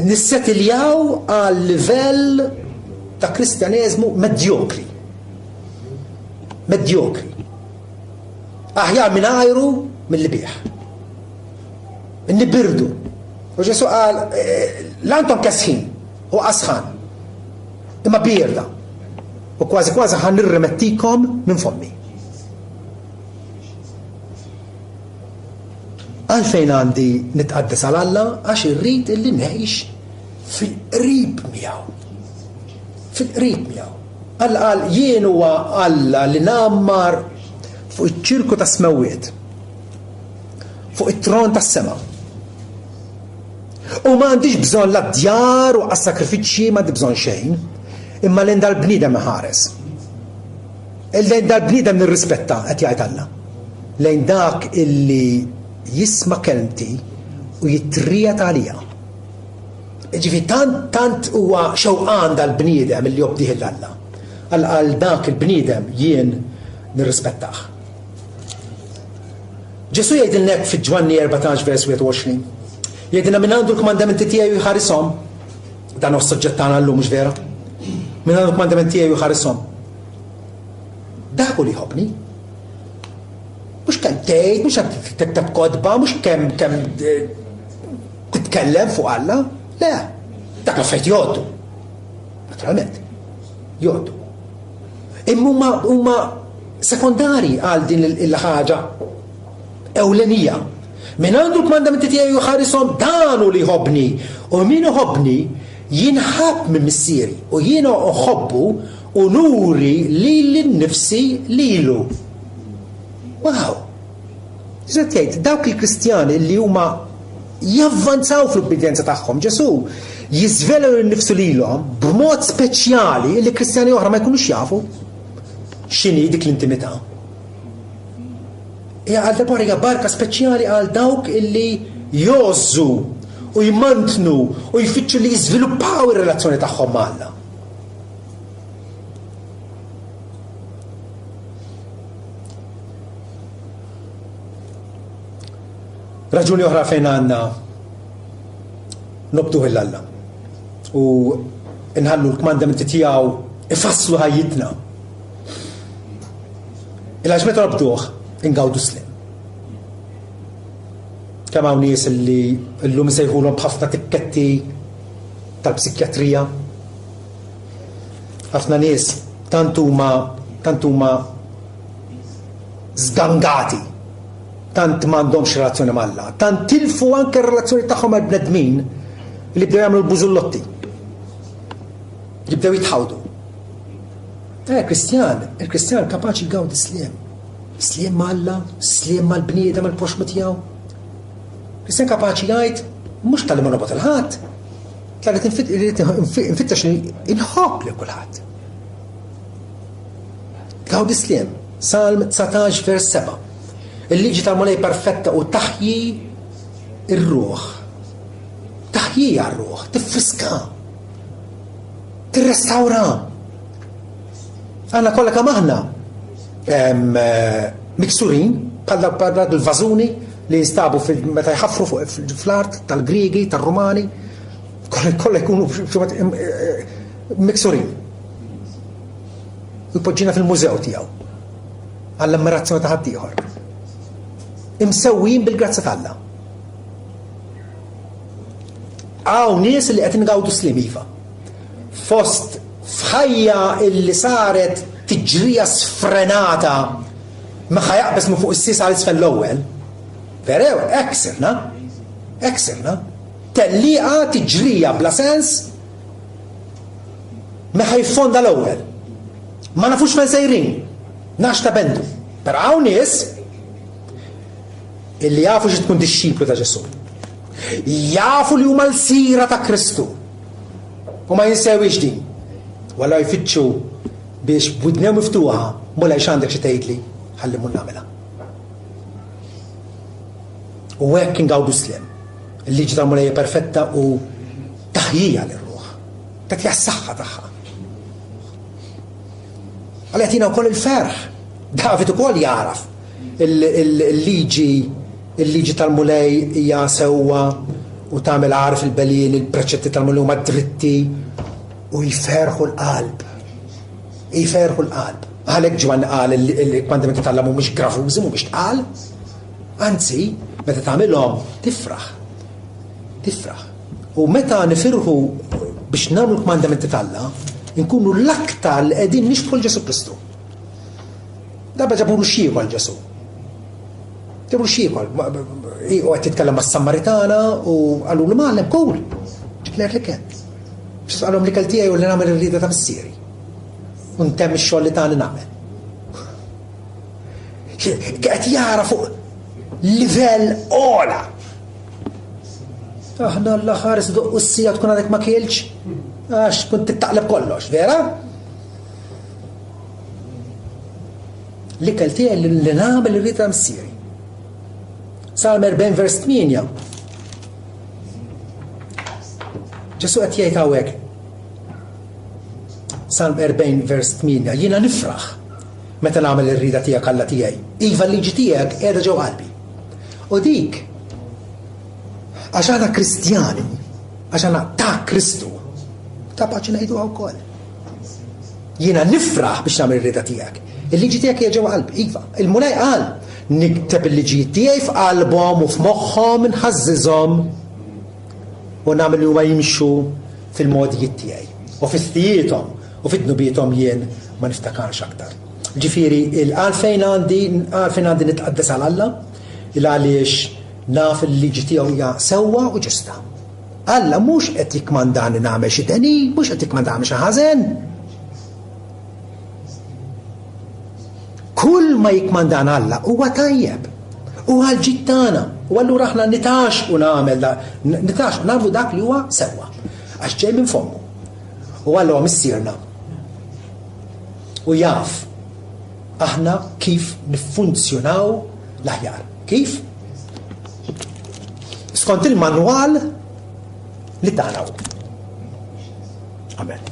nissettiljaw għal livell ta' kristjaneżmu medjokri. Medjokri. Aħjar minn ajru mill-libieħ. Nibirdu. U Ġesu qal l-antom kasħin u qasħan imma birda. U kważi ħan nirrimettikom minn fommi. Għalfejn għandi nitqaddes għal Alla għax irrid illi ngħix fil-qrib miegħu. Fil-qrib miegħu. Alla qal jien huwa Alla li nammar fuq iċ-ċirku ta' smewwiet, fuq it-tron tas-sema. U ma għandix bżonn la djar u għas-sakrifiċċji ma għandi bżonn xejn, imma lejn dal-bniedem iħares. Lejn dal-bniedem nirrispetta qed jgħid Alla. Lejn dak illi jisma' kelmti u jittriet għalija. Ġifi tant huwa xewqan dal-bniedem illi jobdih l-Alla. Għal dak il-bniedem jien nirrispettaħ. Ġesu jgħidilna fi-Ġwanni 14 vers 21. Jgħidilna minn għandu l-komandamenti tiegħi jħarisom. Dan huwa s-soġġett tagħna llum mhux vera? Minn għandu l-komandamenti tiegħi jħarisom. Dak hu li jħobbni. Mhux kemm tgħid, mhux kemm tiktab kodba, mhux kemm titkellem fuq Alla. Le, dak l-affarijiet jgħoddu. Naturalment, jgħoddu. Imma huma sekondari għal din il-ħaġa ewlenija. Min għandu l-komandamenti tiegħi jħarisom dan hu li jħobbni. U min iħobbni jinħabb minn missieri u jiena uħobbu u nuri li nnifsi lilu. Wow! Ġiet jgħid dawk il-Kristjani li huma javvanzaw fl-ubbidjenza tagħhom. Ġesu jiżvelaw innifsu lilhom b'mod speċjali li Kristjani oħra ma jkunux jafu x'inhi dik l-intimità. Hija għal darba barka speċjali għal dawk illi jozzu u jmantnu u jfittxu li jiżviluppaw ir-relazzjoni tagħhom ma' Alla. Raġuni oħra fejn għandna nobduh l-Alla u nħallu l-kmandamenti tiegħu ifasslu ħajjitna. Il-għax meta nobduh ingawdu slim. Kemm hawn nies li llum isejħulhom b'ħafna tikketti tal-psikjatrija. Ħafna nies tant huma żgangati, tant m'għandhomx relazzjoni mal-Alla, tant tilfu anke r-relazzjoni tagħhom mal-bnedmin li bdew jagħmlu l-bużullotti. Jibdew jitħawdu. Il-Kristjan kapaċi jgawdi sliem. Sliem mal-Alla, sliem mal-bniedem mal-proxma tiegħu. Kristjan kapaċi jgħid mhux tal-li ma nobgħod il-ħadd, tlaget infittex inħobb lil kulħadd. Gawdi sliem. Salm 19 vers 7. Il-liġi tal-Mulej perfetta u taħji ir-ruħ. Taħji għar-ruħ, tifriska, tirrestawra. Għanna kollha kemm aħna miksurin bħal il-vażuni li jinstabu meta jħaffru fl-art tal-Griegi, tal-Rumani, kollha jkunu miksurin. U jpoġġina fil-mużew tiegħu għall-ammirazzjoni ta' ħadd ieħor. Imsewwin bil-grazza tal-Alla. Għaw nies li qed ingawdu slim iva. Fost f'ħajja illi saret tiġrija sfrenata ma ħajaqbes minn fuq is-sis għal isfel l-ewwel. Verew, eksirna. Telliqa tiġrija bla sens ma ħajfonda l-ewwel. Ma nafux fejn sejrin. Nax ta' bendu. Per hawn nies illi jafu xi tkun dixxiplu ta' Ġesu. Jafu li huma l-sira ta' Kristu. U ma jinsewix din. Walla jfittxu biex b'widnew miftuħa mola x'għandek xi tgħidli ħalli mun nagħmilha. U hekk ingawdu sliem. Il-liġi tal-Mulej perfetta u taħjija lir-ruħ. Tagħtiha s-saħħa tagħha. Għalli għatina wkoll il-ferħ. David ukoll jaraf il-liġi tal-Mulej hija sewwa u tagħmel għarf il-belien il-preċetti tal-Mulej huma dritti u jferħu l-qalb. Jferħu l-qalb. Għalhekk Ġwanni qal il-kmandamenti tal-Alla mhumiex gravużi, mhumiex tqal. Anzi, meta tagħmilhom tifraħ. U meta nifirħu biex nagħmlu l-kmandamenti tal-Alla, nkunu l-aktar li qegħdin nixbħu l-Ġesu Kristu. Dabba ġabulu xiekol Ġesu. Ġabulu xiekol. U qed titkellem mas-Sammaritana u qalu li ma'allem kull. Ġibler li kien. Biex qalhom li keltija jew li nagħmel ir-rieda ta' missieri. U ntemm ix-xogħol li tagħni nagħmel.
qed jara fuq livell ola. Aħna l-aħħar isduq ussija tkun għadek ma kielx, għax kont tittaqleb kollox, vera? L-ikel tiegħi li nagħmel irrid missieri. Salm 40 vers 8. Ġesu qed jgħid hawnhekk. Salm 40 vers 8. Jiena nifraħ meta nagħmel ir-rida tiegħek Alla tiegħi. Iva l-liġi tiegħek qiegħda ġew qalbi. U dik għax għana Kristjani, għax għana ta' Kristu, ta' paċi ngħiduha wkoll. Jiena nifraħ biex nagħmel ir-rida tiegħek. Il-liġi tiegħek hija ġewwa qalbi. Iva, il-Mulaj qal nikteb il-liġijiet tiegħi f'qalbhom u f'moħħhom inħażżihom u nagħmel li huma jimxu fil-modijiet tiegħi. U fis-stijietom u fid-nubietom jien ma niftakarx aktar. Ġifieri il-għalfejn għandi nitqaddes għal Alla, il-għaliex naf il-liġi tiegħu hija sewwa u ġusta. Alla mhux qed jikkmandani nagħmel xi deni, mhux qed jikkmandani xi ħażen. Kull ma jikkmandan Alla huwa tajjeb. Huwa l-ġid tagħna. U allura aħna nitaxqu nagħmlu dak li huwa sewwa. Għax ġej minn fommu. U Alla huwa missierna. U jaf aħna kif niffunzjonaw l-aħjar. Kif? Skont il-manwal li tagħna. Amen.